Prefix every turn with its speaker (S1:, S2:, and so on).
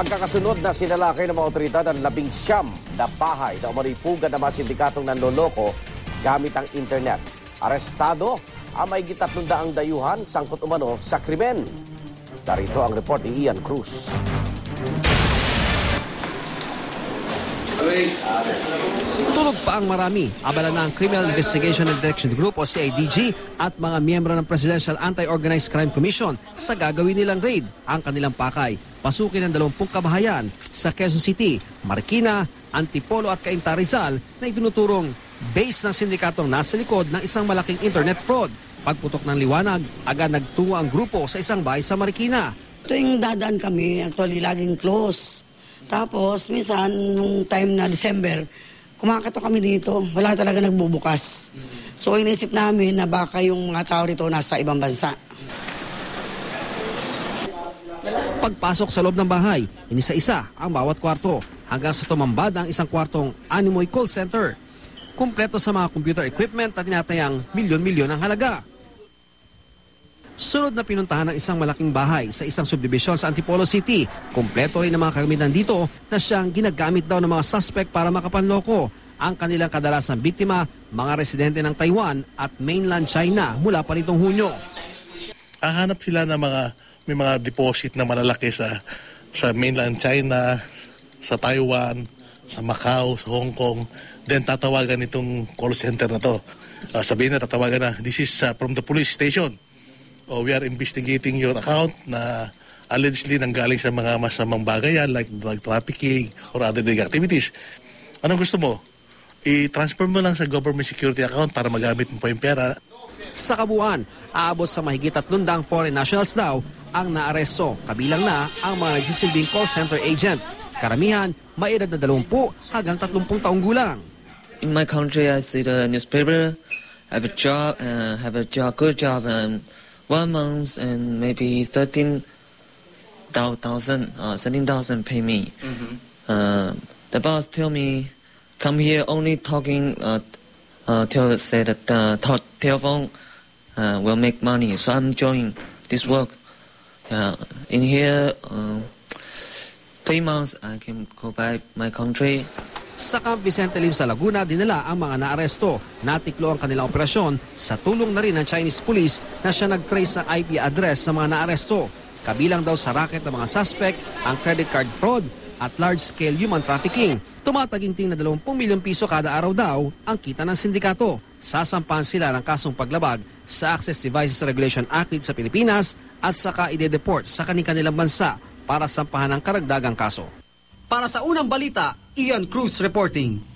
S1: Magkakasunod na sinalakay ng mga otoridad ang 19 na bahay na umanipugan ng mga sindikatong nanloloko gamit ang internet. Arestado ang mahigit 300 dayuhan sangkot umano sa krimen. Darito ang report ni Ian Cruz.
S2: Tulog pa ang marami. Abala na ang Criminal Investigation and Detection Group o CIDG at mga miyembro ng Presidential Anti-Organized Crime Commission sa gagawin nilang raid. Ang kanilang pakay, pasukin ng 20 kabahayan sa Quezon City, Marikina, Antipolo at Cainta Rizal na itinuturong base ng sindikatong nasa likod ng isang malaking internet fraud. Pagputok ng liwanag, agad nagtungo ang grupo sa isang bahay sa Marikina.
S3: Tuwing dadaan kami, actually laging close. Tapos, minsan, nung time na December, kumakato kami dito. Wala talaga nagbubukas. So, inisip namin na baka yung mga tao rito nasa ibang bansa.
S2: Pagpasok sa loob ng bahay, inisa-isa ang bawat kwarto hanggang sa tumambad ang isang kwartong Animoy Call Center. Kumpleto sa mga computer equipment at tinatayang milyon-milyon ang halaga. Sunod na pinuntahan ng isang malaking bahay sa isang subdivision sa Antipolo City. Kumpleto rin ang mga kagamitan dito na siyang ginagamit daw ng mga suspect para makapanloko. Ang kanilang kadalasang biktima, mga residente ng Taiwan at mainland China mula pa nitong Hunyo.
S4: Hahanap sila ng may mga deposit na malalaki sa mainland China, sa Taiwan, sa Macau, sa Hong Kong. Then tatawagan itong call center na to. Sabihin na tatawagan na, this is from the police station. We are investigating your account na allegedly nanggaling sa mga masamang bagay like drug trafficking or other illegal activities. Anong gusto mo? I-transfer mo lang sa government security account para magamit mo pa yung pera.
S2: Sa kabuuan, aabot sa mahigit 300 foreign nationals daw ang naaresto. Kabilang na ang mga nagsisilbing call center agent. Karamihan, may edad na 20 hanggang 30 taong gulang.
S5: In my country, I see the newspaper, have a job, good job, and 1 month and maybe 13,000 pay me. The boss tell me, come here only talking, say that telephone will make money. So I'm joining this work. In here, 3 months I can go back my country.
S2: Sa Camp Vicente Lim sa Laguna, dinala ang mga naaresto. Natiklo ang kanilang operasyon sa tulong na rin ng Chinese police na siya nag-trace ng IP address sa mga naaresto. Kabilang daw sa racket ng mga suspect ang credit card fraud at large-scale human trafficking. Tumataginting na 20 milyong piso kada araw daw ang kita ng sindikato. Sasampahan sila ng kasong paglabag sa Access Devices Regulation Act dito sa Pilipinas at saka ide-deport sa kanilang bansa para sampahan ng karagdagang kaso. Para sa unang balita, Ian Cruz reporting.